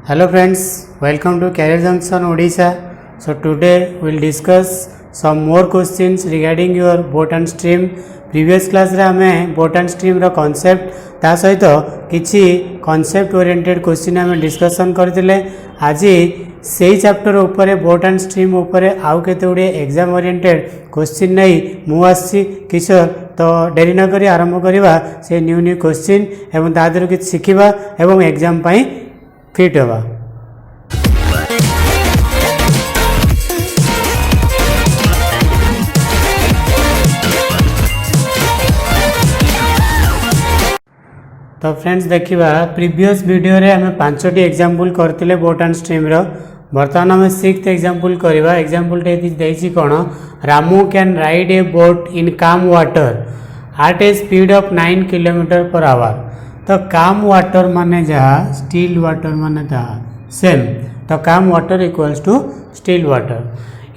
Hello friends, welcome to Career Junction Odisha. So today we will discuss some more questions regarding your boat and stream. Previous class रे हमें boat and stream row concept ता सहित किछि concept oriented question हमें discussion करथिले. आजि सेही chapter ऊपर बोट एंड स्ट्रीम ऊपर आउ केते गुडे एग्जाम ओरिएंटेड क्वेश्चन नहीं मु आसी किशोर तो डेरी न करी आरंभ करिवा से न्यू न्यू क्वेश्चन एवं तादर कि शिखिबा एवं एग्जाम पई फिट होगा. तो फ्रेंड्स देखिबा प्रीवियस वीडियो रे हमें 5टी एग्जांपल करथिले बोट एंड स्ट्रीम रो. वर्तमान हमें 6th एग्जांपल करबा. एग्जांपल टे देछि कोन Ramu can ride a boat in calm water at a speed of 9 km/h. तो काम वाटर माने जहाँ स्टील वाटर माने जहाँ सेम. तो काम water equals to still water.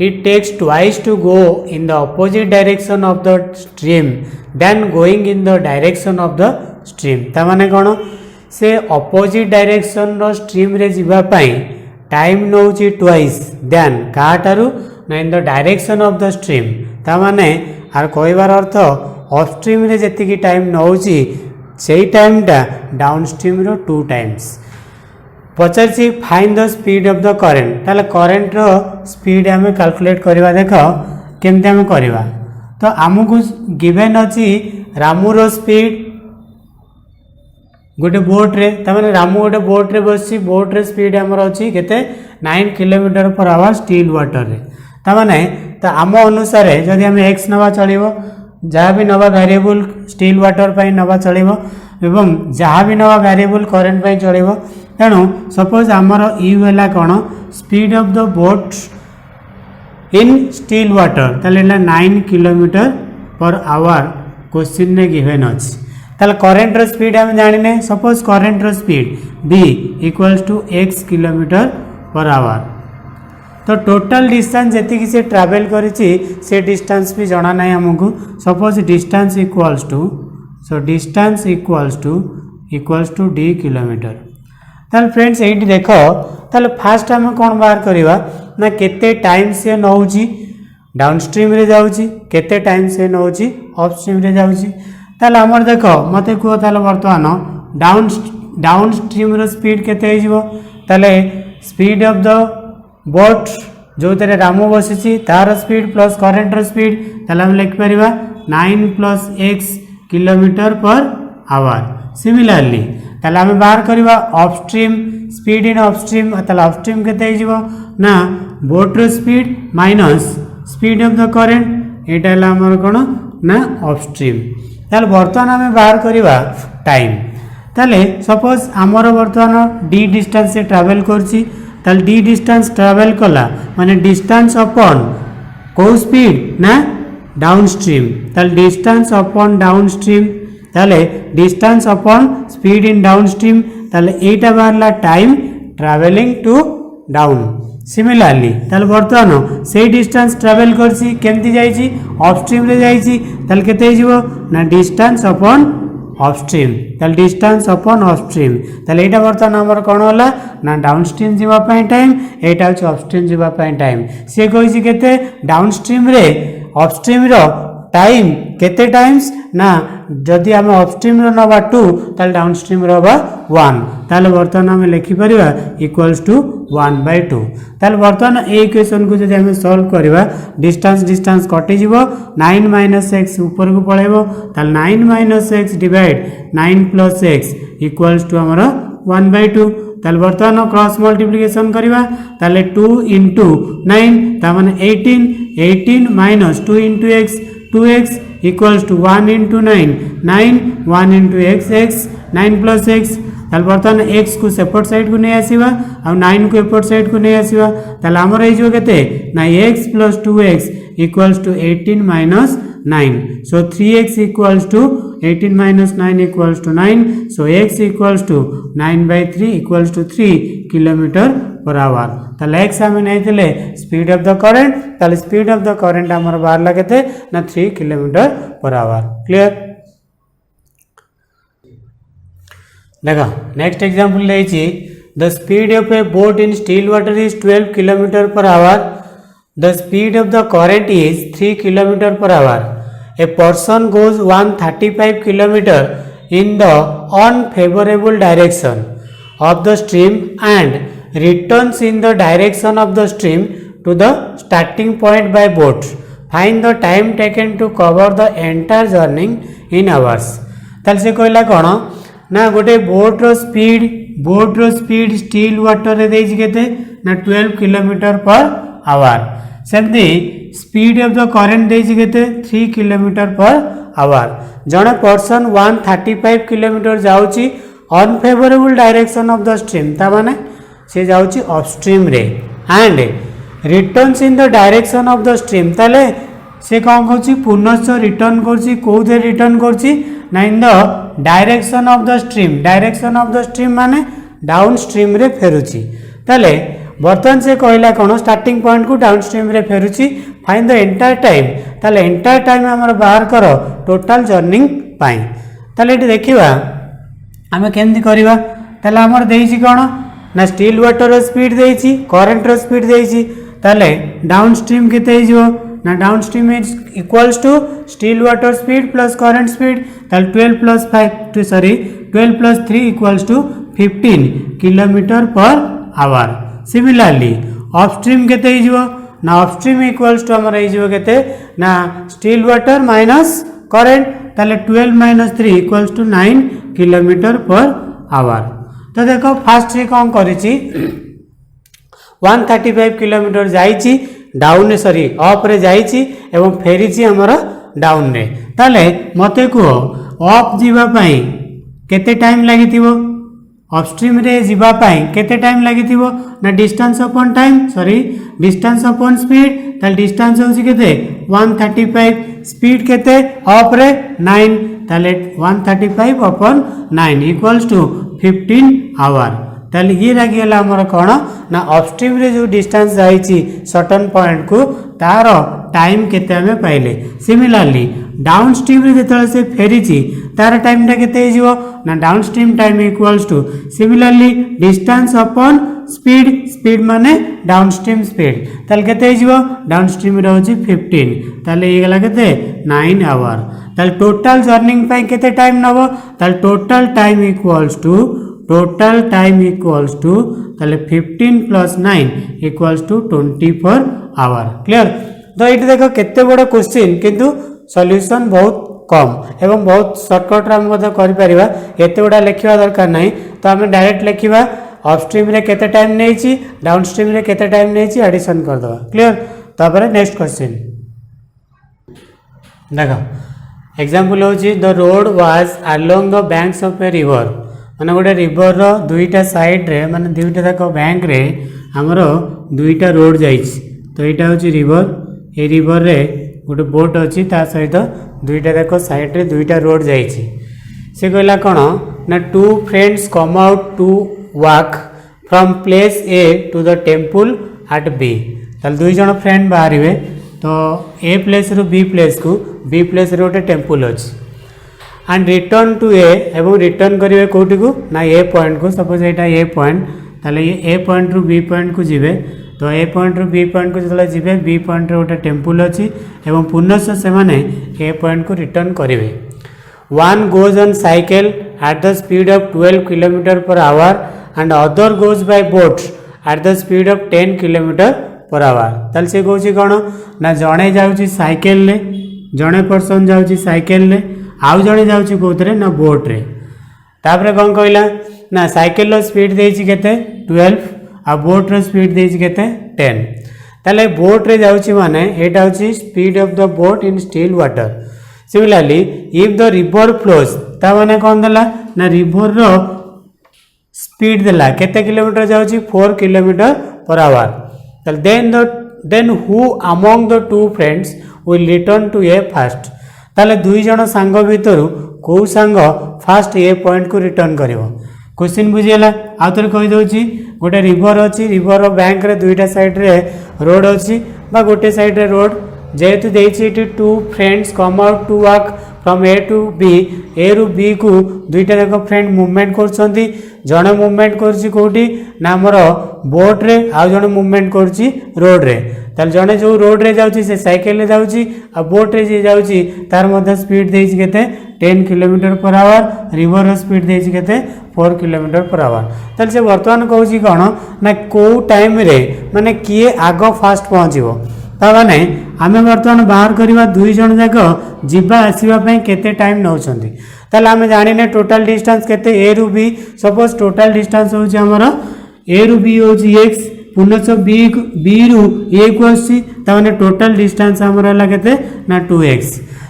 It takes twice to go in the opposite direction of the stream then going in the direction of the stream. ता माने कोन से ऑपोजिट डायरेक्शन रो stream रे जिबा पई टाइम नौची ट्वाइस देन काटारू ना in the direction of the stream. ता माने आर कहबार अर्थ ऑफ स्ट्रीम रे जेतिकी टाइम नौची सेही टाइमटा डाउन स्ट्रीम रो 2 टाइम्स. पचारछि find the speed of the current. ताले करेंट रो स्पीड हमें कैलकुलेट करबा. देखो केमते हमें करबा. तो हमकु गिवन अछि रामू रो स्पीड गोटे बोट रे. तमाने रामू गोटे बोट रे बसछि. बोट रे स्पीड हमर अछि केते 9 km/h स्टील वाटर रे. तमाने तो आम अनुसार जदि हम x नवा चलिबो जहाँ भी नवा वेरिएबल स्टील वाटर पाई नवा चलिबो एवं जहाँ भी नवा वेरिएबल करेंट पाई चलिबो. तेणु सपोज आमर यू हैला कोन speed of the boat in still water. ताले 9 km/h क्वेश्चन ने गिवन अछि. ताले करेंट रो स्पीड हम जानिने. सपोज करेंट रो speed b equals to x km/h. तो टोटल डिस्टेंस जेतिकी से ट्रैवल करिछि से डिस्टेंस भी जाना नहीं हमको. Suppose distance equals to distance equals to d kilometre. ताले फ्रेंड्स एठी देखो ताले फास्ट हम कोन बाहर करबा ना केते टाइम से नौची डाउन स्ट्रीम रे जाउची केते टाइम से नौची अप स्ट्रीम रे जाउची. ताले हमर देखो मते को ताले वर्तमान डाउन स्ट्रीम रो स्पीड केते हेजिवो. ताले स्पीड ऑफ द बोट जो तेरे रामू बसी तार स्पीड प्लस करेंट रो स्पीड ताले हम लिख परिबा 9 + x km/h. सिमिलरली ताले हम बाहर करबा upstream speed in upstream. ताले अप स्ट्रीम केते हेजिवो ना बोट रो speed minus speed of the current एटा हला हमर कोन ना अप स्ट्रीम. ताले वर्तमान हम बाहर करबा टाइम. ताले सपोज हमर वर्तमान d डिस्टेंस से ट्रैवल करछि. ताले d डिस्टेंस ट्रैवल कला माने डिस्टेंस अपॉन को स्पीड ना डाउन स्ट्रीम. ताले डिस्टेंस अपॉन डाउन स्ट्रीम. ताले distance upon speed in downstream. ताले एटा बारला time travelling to down. Similarly ताले वर्तमान से डिस्टेंस ट्रैवल करछि केमती जाईछि अप स्ट्रीम रे जाईछि. ताले केते हिजिवो ना डिस्टेंस अपॉन अप स्ट्रीम. ताले डिस्टेंस अपॉन अप स्ट्रीम. ताले एटा वर्तमान हमर कोन होला ना डाउन स्ट्रीम जीवा पई टाइम एटा होछि अप स्ट्रीम जीवा पई टाइम. से कहिछि केते डाउन स्ट्रीम रे अप स्ट्रीम रो टाइम केते टाइम्स ना जदि हम अप स्ट्रीम रो नबा 2 ताले डाउन स्ट्रीम रो बा 1. ताले वर्तमान हम लिखि परिबा इक्वल्स टू 1/2. ताले वर्तमान ए इक्वेशन को जदि हम सॉल्व करबा डिस्टेंस कटि जिवो 9 - x ऊपर को पळेबो. ताले 9 - x divide 9 + x equals to हमर 1/2. ताले वर्तमान क्रॉस मल्टीप्लिकेशन करबा. ताले 2 * 9 ता माने 18 - 2 * x 2x equals to 1 * 9 9 1 * x 9 + x. ताले वर्तमान x को सेपरेट साइड को नहीं आसीबा आ 9 को एपरेट साइड को नहीं आसीबा. ताले हमर ए जो केते ना x + 2x equals to 18 - 9. so 3x equals to 18 - 9 equals to 9. so x equals to 9/3 equals to 3 km/h. ताले x हमें नहीं थिले स्पीड ऑफ द करेंट. ताले स्पीड ऑफ द करेंट हमर बाहर लागते ना 3 km/h. क्लियर. देखो नेक्स्ट एग्जांपल लेछि the speed of a boat in still water is 12 kilometre per hour, the speed of the current is 3 kilometre per hour, a person goes 135 kilometre in the unfavorable direction of the stream and returns in the direction of the stream to the starting point by boat. Find the time taken to cover the entire journey in hours. ताले से कहला कौन ना गोटे बोट्र speed still water देइछि केते ना 12 किलोमीटर पर आवर, सेमती स्पीड ऑफ द करेंट देइछि केते 3 किलोमीटर पर आवर, जड़े पर्सन 135 किलोमीटर जाउची unfavourable direction of the stream, ता माने से जाउची अपस्ट्रीम रे and returns in the direction of the stream, ताले से कौन करछि पुनश्च रिटर्न करछि, कोथे रिटर्न करछि ना in the direction of the stream, direction of the stream माने डाउन स्ट्रीम रे फेरुछि, ताले बर्तमान से कहला कौन स्टार्टिंग पॉइंट को डाउन स्ट्रीम रे फेरुछि, फाइंड द एंटायर टाइम, ताले एंटायर टाइम हमर बाहर करो टोटल जर्नी पाई, ताले एटी देखिबा आमे केमति करिबा, ताले हमर देइछि कोन ना स्टिल वाटर स्पीड देइछि, करंट रो स्पीड देइछि, ताले डाउन स्ट्रीम केते हिजो ना downstream is equals to still water speed plus current speed, ताले 12 plus 12 plus 3 equals to 15 kilometre per hour. Similarly upstream केते हिजो ना अपस्ट्रीम इक्वल्स टू हमर हिजो केते ना स्टिल वाटर माइनस करेंट, ताले 12 minus 3 equals to 9 kilometre per hour. तो देखो फास्ट रे कौन करिछि 135 किलोमीटर जाइछि डाउन सॉरी अप रे जाइछि एवं फेरिछि हमर डाउन रे, ताले मते को अप जीवा पई केते टाइम लागिथिबो, अपस्ट्रीम रे जीवा पई केते टाइम लागिथिबो ना distance upon time sorry distance upon speed, ताले डिस्टेंस होछि केते 135, स्पीड केते अप रे 9, ताले 135 अपॉन 9 इक्वल्स टू 15 आवर, ताले ये लागिला हमर कोन ना अपस्ट्रीम रे जो डिस्टेंस जाइछि सर्टेन पॉइंट को तार टाइम केते हमें पाइले। सिमिलरली डाउन स्ट्रीम रे जेतले से फेरिछि तार टाइम टा केते हिजो ना down stream time equals two similarly distance upon speed, speed माने डाउन स्ट्रीम स्पीड, ताले केते हिजो डाउन स्ट्रीम रे होछि 15, ताले ये गला केते 9 आवर, ताले टोटल जर्निंग पई केते टाइम नबो, ताले टोटल टाइम इक्वल्स टू ताले 15 plus 9 equals to 24 hour. Clear? तो ये देखो केते बड़ क्वेश्चन किंतु सॉल्यूशन बहुत कम एवं बहुत शॉर्टकट रे हम कर परिबा, एते बड़ा लिखिबा दरकार नहीं, तो हम डायरेक्ट लिखिबा अपस्ट्रीम रे केते टाइम नेछि डाउनस्ट्रीम रे केते टाइम नेछि एडिशन कर दबा। क्लियर? तापर नेक्स्ट क्वेश्चन देखो एग्जांपल होछि the road was along the banks of a river, माने गोटे रिवर रो दुईटा साइड रे माने दुईटा तक बैंक रे हमरो दुईटा रोड जाइछि, तो एटा होछि रिवर, ए रिवर रे गोटे बोट अछि ता सहित दुईटा तक साइड रे दुईटा रोड जाइछि, से कहला कोन ना two friends come out to walk from place A to the temple at B, ताल दुई जण फ्रेंड बाहरिवे, तो ए प्लेस रो बी प्लेस को बी प्लेस रे गोटे टेम्पल अछि एंड रिटर्न टू ए एवं रिटर्न करेंगे कौटी को ना ए पॉइंट को, सपोज यहाँ ए पॉइंट ताले ये ए पॉइंट रु बी पॉइंट को जीवे, तो ए पॉइंट रु बी पॉइंट को जो जीवे बी पॉइंट रे गोटे टेम्पल अच्छी एवं पुनश्च से माने ए पॉइंट को रिटर्न करेंगे। One goes on cycle at the speed of 12 kilometre per our and other goes by boat at the speed of 10 kilometre per hour, ताले से कहूँ कौन ना जड़े जाऊँगी साइकेल ले, जड़े पर्सन जाऊँगी साइकेल ले, आउ जड़े जाऊँगी कौन ना बोट रे, तापर कौन कहला ना साइकेल रो स्पीड देइछि केते 12 आ बोट रो स्पीड देइछि केते 10, ताले बोट रे जाऊँगी माने एटा होछि speed of the boat in still water. Similarly if the river flows ता माने कौन देला ना रिवर रो स्पीड देला केते किलोमीटर जाऊँगी 4 किलोमीटर पर आवर, ताले then who among the two friends will return to A first, ताले दुई जण सांग भितर को सांग फास्ट ए पॉइंट को रिटर्न करिवो। क्वेश्चन बुझियला आ तोर कहि दोछि गोटे रिवर अछि, रिवर रो बैंक रे दुईटा साइड रे रोड अछि बा गोटे साइड रे रोड, जेहेतु देछि it two friends come out to walk from A to B A रु बी को दुईटा जाक फ्रेंड मूवमेंट कर जड़े मूवमेंट करोटी ना आमर बोट रे आउ जड़े मूवमेंट करुच्ची रोड रे ताल जड़े जो रोड रे जाऊँगी से साइकेल जाऊँगी आ बोट रे जी जाऊँगी तार मध्य स्पीड देती केते 10 kilometre per our river speed देती केते 4 किलोमीटर पर आवर ताल से बर्तमान कहूँ कौन ना कौ टाइम रे माने किए आग फास्ट पहुँचो ताने आम बर्तमान बाहर करवा दुई जन जाक जीवा आसवाई केते टाइम नौकरी ताले आम जाने टोटाल डिस्टेंस केते ए रु बी सपोज टोटाल डिस्टेंस होची हमर ए रु बी होची x पुनः बी रु ए को आसी ताने टोटाल डिस्टेंस हमर हला केते ना 2x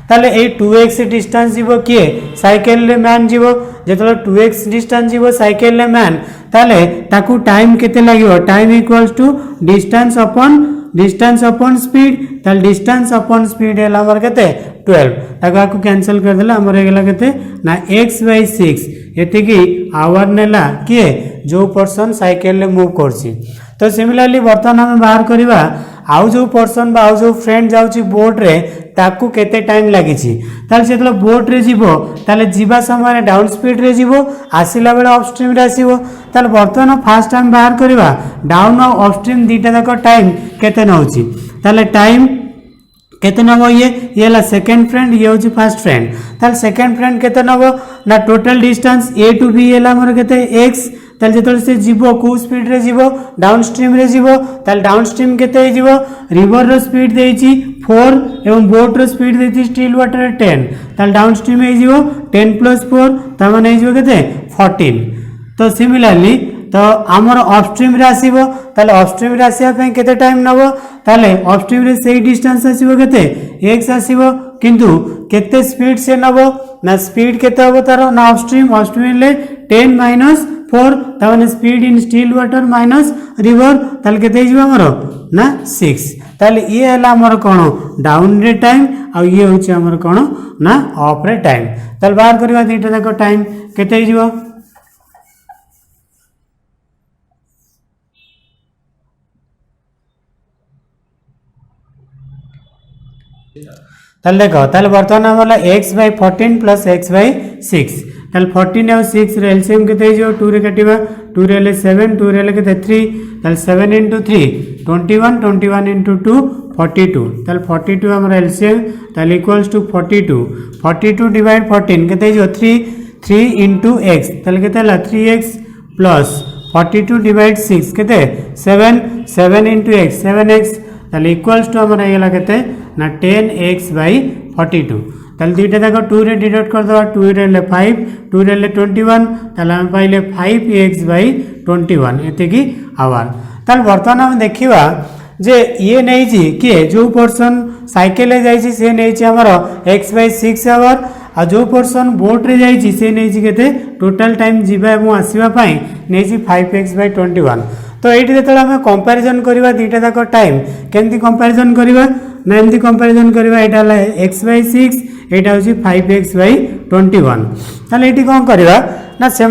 ताले ए 2x डिस्टेंस जीवो किए साइकिल ले मैन जीवो जेतले 2x डिस्टेंस जीवो साइकिल ले मैन ताले ताकू टाइम केते लागिवो time equals to distance upon speed ताल डिस्टेंस अपॉन स्पीड है हमर केते 12 ताको आकु कैंसिल कर देला हमर हेगला केते ना x/6 एति की आवर नेला किए जो पर्सन साइकिल ले मूव करछि तो सिमिलरली बर्तमान हम बाहर करबा आउ जो पर्सन बा आउ जो फ्रेंड जाउछि बोट रे ताकू केते टाइम लागिछि ताल से तो बोट रे जीवो ताले जीवा समय डाउन स्पीड रे जीवो आसिला बेले अपस्ट्रीम रे आसीबो ताल बर्तमान फास्ट टाइम बाहर करबा डाउन और अपस्ट्रीम दीटा तक टाइम केते नउछि ताले टाइम केते नबो ये ला सेकंड फ्रेंड ये होछि फर्स्ट फ्रेंड ताल सेकंड फ्रेंड केते नबो ना total distance A to B एला हमर केते x ताल जेतले से जीवो को स्पीड रे जीवो डाउन स्ट्रीम रे जीवो ताल डाउन स्ट्रीम केते जीवो रिवर रो स्पीड देछि 4 एवं बोट रो स्पीड देछि स्टिल वाटर 10 ताल डाउन स्ट्रीम हे जीवो 10 + 4 ता माने जीवो केते 14 तो सिमिलरली तो आमर अपस्ट्रीम रे आसीबो ताले अपस्ट्रीम रे आसीया पय केते टाइम नबो ताले अपस्ट्रीम रे सेही डिस्टेंस आसीबो केते x आसीबो किंतु केते स्पीड से नबो ना स्पीड केते हबो तारो ना अपस्ट्रीम ले 10 - 4 ताने speed in still water minus river ताले केते हिजबो हमर ना 6 ताले ये हला हमर कोन डाउन रे टाइम आ ये होची हमर कोन ना अप रे टाइम ताले बाहर करबा दीटा तक टाइम केते हिजबो ताले देखो ताले बर्तमान हमला x/14 + x/6 ताले 14 और 6 रे एलसीएम केते हिजो 2 रे कटिबा 2 रे ले 7 2 रे ले केते 3 ताले 7 * 3 21 21 * 2 42 ताले 42 हमर एलसीएम ताले इक्वल्स टू 42 42 डिवाइड 14 केते हिजो 3 * x ताले केते हला 3x प्लस 42 डिवाइड 6 केते 7 * x 7x ताले इक्वल्स टू हमर हेला केते ना 10x/42 ताले दुईटा जाक 2 रे डिडक्ट कर दवा 2 रे ले 5 2 रे ले 21 ताले हम पाइले 5x/21 एते की आवर ताले बर्तमान हम देखिबा जे ये नै छी के जो पर्सन साइकिल ले जाई छी से नै छी हमर x/6 आवर आ जो पर्सन बोट रे जाई छी से नै छी केते टोटल टाइम जीवा एवं आसीबा पई नै छी 5x/21 तो ये जो आम कंपैरिजन करवा दीटा जाक टाइम केमती कंपैरिजन करवा ना एमती कंपैरिजन करवा यहाँ x/6 यहाँ हूँ 5x/21 ताले ये कौन करवा ना से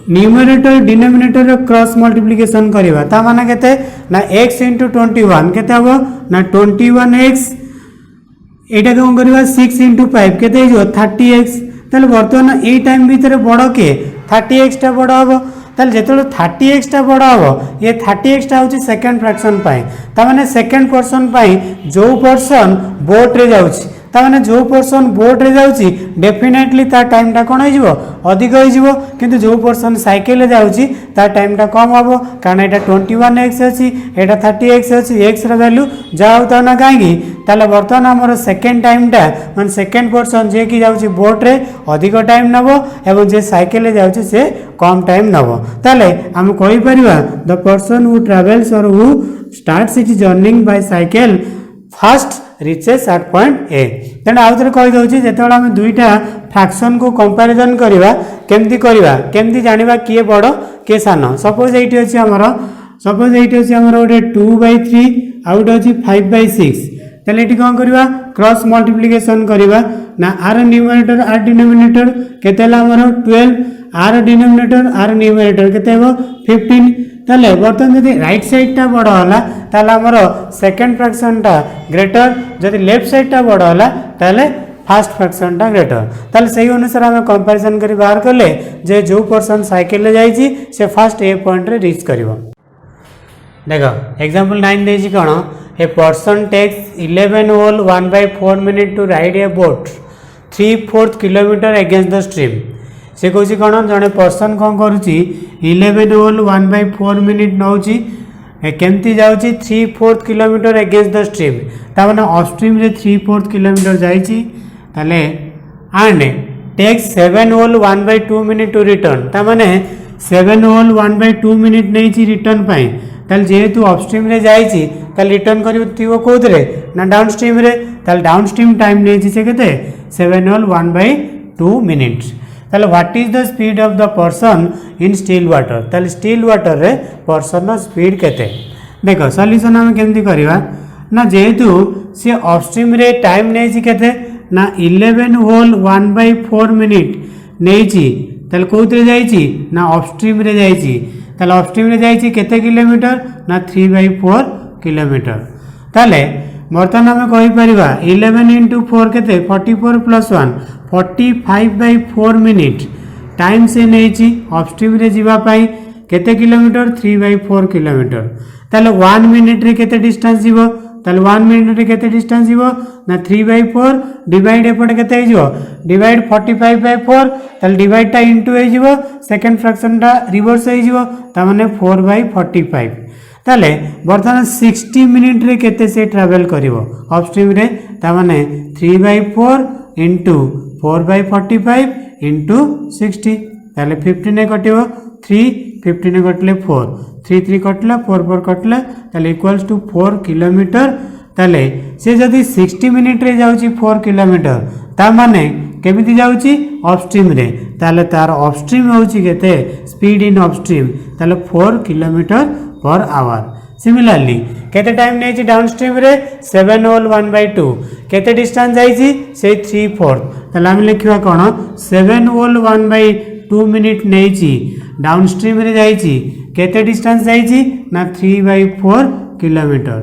न्यूमरेटर डिनोमिनेटर क्रॉस मल्टिप्लिकेशन करवा ता माने केते ना x * 21 केते हबो ना 21x एटा कौन करवा 6 * 5 केते हो 30x ताले बर्तमान ए टाइम भीतर बड़ के 30x टा बड़ हबो ताले जेतलो 30x टा बड़ हबो ये 30x टा होची सेकंड फ्रैक्शन पाई ता माने सेकंड पर्सन पाई जो पर्सन बोट रे जाउची ता माने जो पर्सन बोट रे जाउची डेफिनेटली ता टाइम टा कोन होइजबो अधिक होइजबो किंतु जो पर्सन साइकिल रे जाउची ता टाइम टा कम हबो कारण एटा 21x अछि एटा 30x अछि x रा वैल्यू जाउ ता ना काहेकि ताले बर्तमान हमर सेकंड टाइम टा माने सेकंड पर्सन जे की जाउची बोट रे अधिक टाइम नबो एवं जे साइकिल रे जाउची से कम टाइम नबो ताले हम कहि परिबा द पर्सन हु ट्रैवल्स और who starts it journey by cycle first reaches at point A तेणु आउ थे कहीदे जो आम दुईटा फ्रैक्शन को कंपैरिजन करवा केमती जानिबा किए बड़ किए सान सपोज ये अच्छी आमर गोटे 2/3 आउ गोटे अच्छी 5/6 ताले ये कौन करवा क्रॉस मल्टिप्लिकेशन करवा ना आर न्यूमरेटर आर डिनोमिनेटर केते आमर 12 आर डिनोमिनेटर आर न्यूमरेटर केते 15 ताले बर्तमान जदि राइट साइड टा बड़ होला ताले हमर सेकंड फ्रैक्शन टा ग्रेटर जदि लेफ्ट साइड टा बड़ होला ताले फास्ट फ्रैक्शनटा ग्रेटर ताले सही अनुसार आम कंपैरिजन करी बाहर कले जे जो पर्सन साइकिल रे जाइछि से फास्ट ए पॉइंट रे रीच करिवो। देखो एग्जांपल 9 देछि कोन a person takes 11 whole 1/4 minute to ride a boat 3/4 kilometre against the stream. से कहछि कोन जने पर्सन कोन करूछि 11 होल 1/4 मिनिट नउछि केमती जाउछि 3/4 किलोमीटर अगेंस्ट द स्ट्रीम ता माने अपस्ट्रीम रे 3/4 किलोमीटर जाइछि ताले and takes 7 whole 1/2 minute to return ता माने 7 होल 1/2 मिनिट नैछि रिटर्न पाई ताले जेहेतु अपस्ट्रीम रे जाइछि ताले रिटर्न करिवो कोथरे ना डाउनस्ट्रीम रे ताले डाउनस्ट्रीम टाइम नैछि से केते 7 होल 1/2 मिनिट। ताले what is the speed of the person in still water ताले स्टिल वाटर रे पर्सन नो स्पीड केते। देखो सॉल्यूशन हम केमती करबा ना जेहेतु से अपस्ट्रीम रे टाइम नैछि केते ना 11 होल 1/4 मिनिट नैछि ताले कोथरे जाइछि ना अपस्ट्रीम रे जाइछि ताले अपस्ट्रीम रे जाइछि केते किलोमीटर ना 3/4 किलोमीटर। ताले बर्तमान आम कहि परिबा 11 into 4 केते 44 + 1 45/4 मिनिट टाइम से नैछि अपस्ट्रीम रे जीवा पाई केते किलोमीटर 3/4 किलोमीटर। ताले 1 मिनिट रे केते डिस्टेंस जीवो ताले 1 मिनिट रे केते डिस्टेंस जीवो ना 3/4 डिवाइड एपटे केते हे जीवो डिवाइड 45/4 ताले डिवाइड टा इनटू हे जीवो सेकंड फ्रैक्शन टा रिवर्स हे जीवो ता माने 4/45 ताले बर्तमान 60 मिनिट रे केते से ट्रैवल करिवो अपस्ट्रीम रे ता माने 3/4 into 4/45 into 60 ताले 15 कटिवो 3 15 कटले 4 3 3 कटला 4 4 कटला ताले इक्वल्स टू 4 किलोमीटर। ताले से जदि 60 मिनिट रे जाउची 4 किलोमीटर ता माने केमिति जाउची अपस्ट्रीम रे ताले तार अपस्ट्रीम होउची केते स्पीड इन अपस्ट्रीम ताले 4 किलोमीटर पर आवर। सिमिलरली केते टाइम नैछि डाउनस्ट्रीम रे 7 होल 1/2 केते डिस्टेंस जाइछि से 3/4 ताले हम लिखिबा कोन 7 होल 1/2 मिनिट नैछि डाउनस्ट्रीम रे जाइछि केते डिस्टेंस जाइछि ना 3/4 किलोमीटर।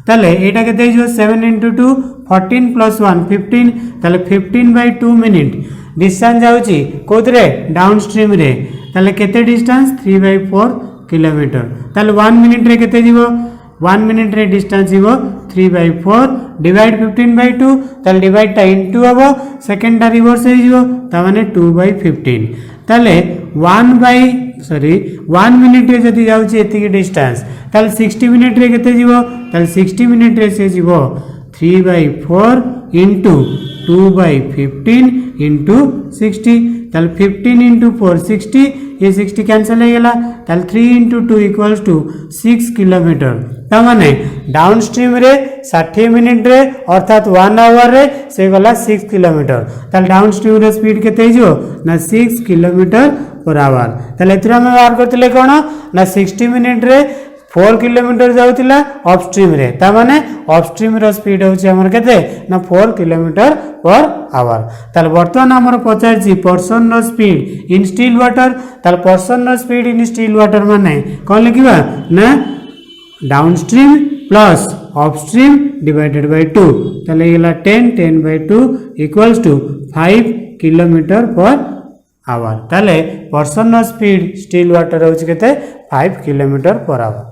ताले एटा केते जो 7 into 2 14 + 1 15 ताले 15/2 मिनिट डिस्टेंस जाउछि कोथरे डाउनस्ट्रीम रे ताले केते डिस्टेंस 3/4 किलोमीटर। ताले 1 मिनिट रे केते जीवो 1 मिनिट रे डिस्टेंस जीवो 3/4 डिवाइड 15/2 ताले डिवाइड टा इनटू हबो सेकंड टा रिवर्स हे जीवो ता माने 2/15 ताले 1 मिनिट रे जदी जाउची एतिकी डिस्टेंस ताले 60 मिनिट रे केते जीवो ताले 60 मिनिट रे से जीवो 3/4 into 2/15 into 60 ताले 15 into 4 60 ये 60 कैंसिल हो गला ताले 3 into 2 इक्वल्स टू 6 किलोमीटर ता माने डाउनस्ट्रीम रे 60 मिनिट रे अर्थात 1 आवर रे से गला 6 किलोमीटर ताले डाउनस्ट्रीम रे स्पीड केते हिजो ना 6 किलोमीटर पर आवर। ताले एथरा हम बाहर करथिले कोन ना 60 मिनिट रे 4 किलोमीटर जाउतिला अपस्ट्रीम रे ता माने अपस्ट्रीम रो स्पीड होची हमर केते ना 4 किलोमीटर पर आवर। ताले वर्तमान हमर पचारची पर्सन नो स्पीड इन स्टिल वाटर ताले पर्सन नो स्पीड इन स्टिल वाटर माने कोन लिखिबा ना downstream plus upstream divided by 2 ताले गेला 10/2 equals to 5 kilometre per hour. ताले पर्सन नो स्पीड स्टिल वाटर होची केते 5 किलोमीटर पर आवर।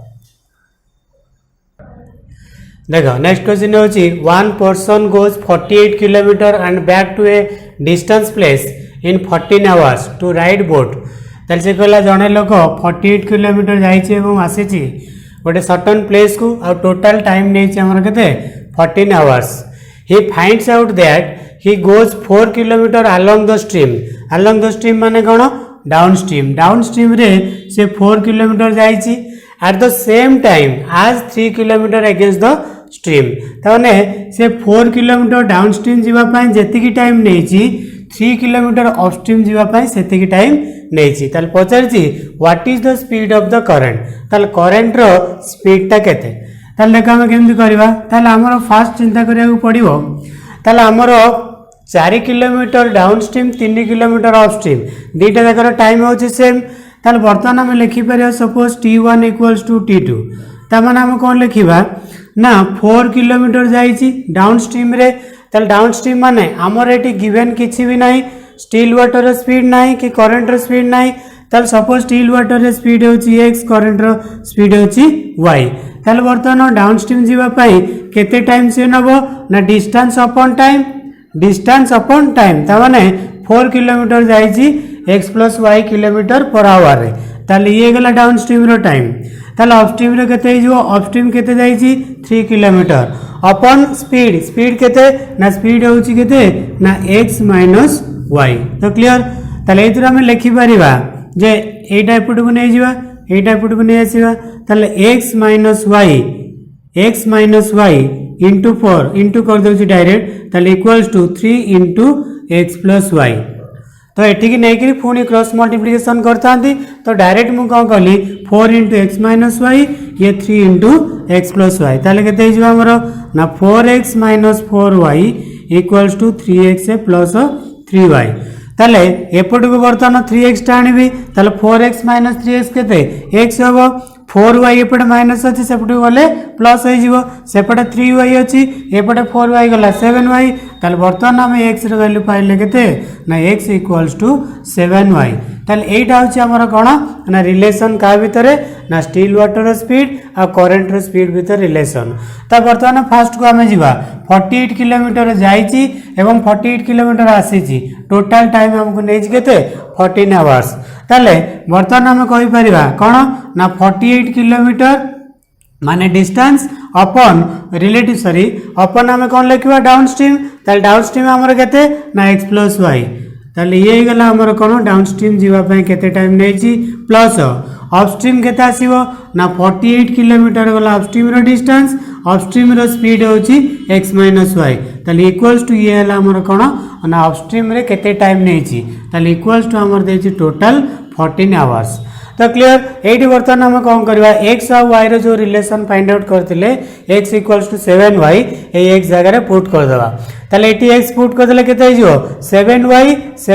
देखो नेक्स्ट क्वेश्चन होची one person goes 48 kilometre and back to a distance place in 14 hours to ride boat. ताले से कहला जने लोक 48 किलोमीटर जाइछि एवं आसीछि गोटे सर्टन प्लेस को आ टोटल टाइम नैछि हमर केते 14 hours. He finds out that he goes 4 kilometre along the stream माने कोन डाउनस्ट्रीम रे से 4 किलोमीटर जाइछि एट द सेम टाइम आज 3 किलोमीटर अगेंस्ट द स्ट्रीम ताने से 4 किलोमीटर डाउनस्ट्रीम जीवा पाए जेतिकी टाइम नैछि 3 किलोमीटर अपस्ट्रीम जीवा पाए सेतिकी टाइम नैछि। ताले पचारछि what is the speed of the current ताले करंट रो स्पीड ता केते ताले देखा हम केमति करबा ताले हमर फास्ट चिंता करिया पड़िबो ताले हमर 4 किलोमीटर डाउनस्ट्रीम 3 किलोमीटर अपस्ट्रीम दीटा जाकर टाइम होछि सेम ताले वर्तमान हम लिखि परिया suppose t1 equals to t2 ता माने हम कोन लिखिबा ना 4 किलोमीटर जाइछि डाउनस्ट्रीम रे ताल डाउन स्ट्रीम माने आमर एटी गिवन किछि भी नाही स्टिल वाटर स्पीड नाही कि करंट स्पीड नाही ताल सपोज स्टिल वाटर स्पीड होची x करंट स्पीड होची y ताल वर्तमान डाउन स्ट्रीम जीवा पई केते टाइम से नबो ना डिस्टेंस अपॉन टाइम ता माने 4 किलोमीटर जाईची x + y kilometre per hour रे ताल ये गला डाउन स्ट्रीम रो टाइम ताल अपस्ट्रीम रे केते हिजो अपस्ट्रीम केते जाईची 3 किलोमीटर अपॉन स्पीड केते ना स्पीड होची केते ना x - y तो क्लियर ताले एतरा हम लिखि परिबा जे एटा एपट को नै जिवा एटा एपट को नै आसीबा ताले x - y इंटू 4 इंटू कर दउची डायरेक्ट ताले equals to 3 into x + y तो एठी की नै कि पुनी क्रॉस मल्टीप्लिकेशन करतांती तो डायरेक्ट मु कोन कहली 4 इंटू x - y ये 3 इंटू x + y ताले केते हिजो हमरो ना 4x - 4y equals to 3x + 3y ताले एपट को बर्तमान 3x टाणीबी ताले 4x - 3x केते x हबो 4y एपटे माइनस अछि सेपटे गले प्लस होई जीवो सेपटे 3y अछि एपटे 4y गला 7y ताले बर्तमान हम x रे वैल्यू पाइले केते ना x = 7y ताले एटा होछि हमर कोन ना रिलेशन का भितरे ना स्टिल वाटर स्पीड आ करंट रो स्पीड भितर रिलेशन ता बर्तमान फास्ट को हम जीवा 48 किलोमीटर जाईची एवं 48 किलोमीटर आसीची टोटल टाइम हमको नै केते 14 आवर्स ताले बर्तमान हम कहि परिबा कोन ना 48 किलोमीटर माने डिस्टेंस अपॉन रिलेटिव अपॉन हमें कौन लिखा डाउन स्ट्रीम ताले डाउन स्ट्रीम हमर केते ना x + y ताले ये गला हमर कोन डाउन स्ट्रीम जीवा पय केते टाइम नेची प्लस अपस्ट्रीम केते आसीबो ना 48 किलोमीटर गला अपस्ट्रीम रो डिस्टेंस अपस्ट्रीम रो स्पीड होची x - y ताले इक्वल्स टू ये हला हमर कोन ना अपस्ट्रीम रे केते टाइम नेची ताले इक्वल्स टू हमर देची टोटल 14 आवर्स तो क्लियर एटी बर्तमान हम कौन करवा x और y रो जो रिलेशन फाइंड आउट करथिले x = 7y ए x जगह रे पुट कर देबा ताले एटी x पुट कर देले केते हिजो 7y +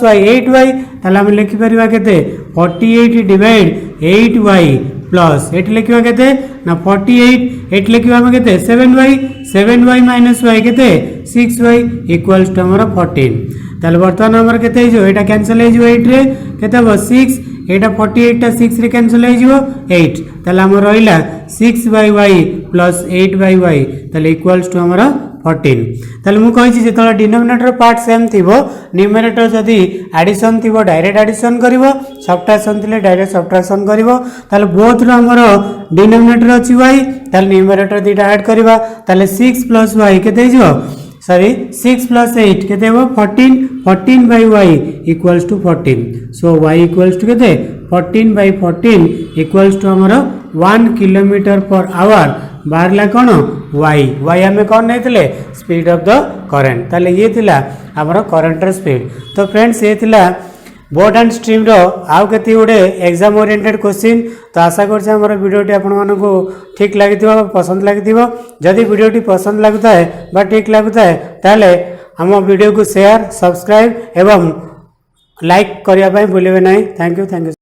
y 8y ताले हम लिखि परिबा केते 48 डिवाइड 8y प्लस एटी लिखिबा केते ना 48 एटी लिखिबा हम केते 7y - y केते 6y इक्वल्स टू हमर 14 ताले बर्तमान हमर केते हिजो एटा कैंसिल हे जिवो 8 रे केते हो 6 एटा 48 टा 6 रे कैंसिल हे जिवो 8 ताले हमर रहिला 6y + 8y ताले इक्वल्स टू हमर 14 ताले मु कहि छी जे तला डिनोमिनेटर पार्ट सेम थिबो न्यूमरेटर जदी एडिशन थिबो डायरेक्ट एडिशन करिवो सब्ट्रैक्शन थिले डायरेक्ट सब्ट्रैक्शन करिवो ताले बोथ रो हमर डिनोमिनेटर अछि y ताले न्यूमरेटर दिटा ऐड करबा ताले 6 + y केते हिजो 6 + 8 केते हो 14 equals to 14 so y equals to केते 14/14 इक्वल्स टू हमर 1 kilometre per our बाहरला cone y हमें कोन नेतले स्पीड ऑफ द करंट ताले ये थिला हमर करंट रो स्पीड तो फ्रेंड्स ये थिला बोर्ड एंड स्ट्रीम रो आउ केती उडे एग्जाम ओरिएंटेड क्वेश्चन तो आशा करछे हमर वीडियोटी आपन मानको ठीक लागिथिबो पसंद लागिथिबो जदी वीडियोटी पसंद लागता है बा ठीक लागता है ताले हम वीडियो को शेयर सब्सक्राइब एवं लाइक करिया पय भूलिबे नाही थैंक यू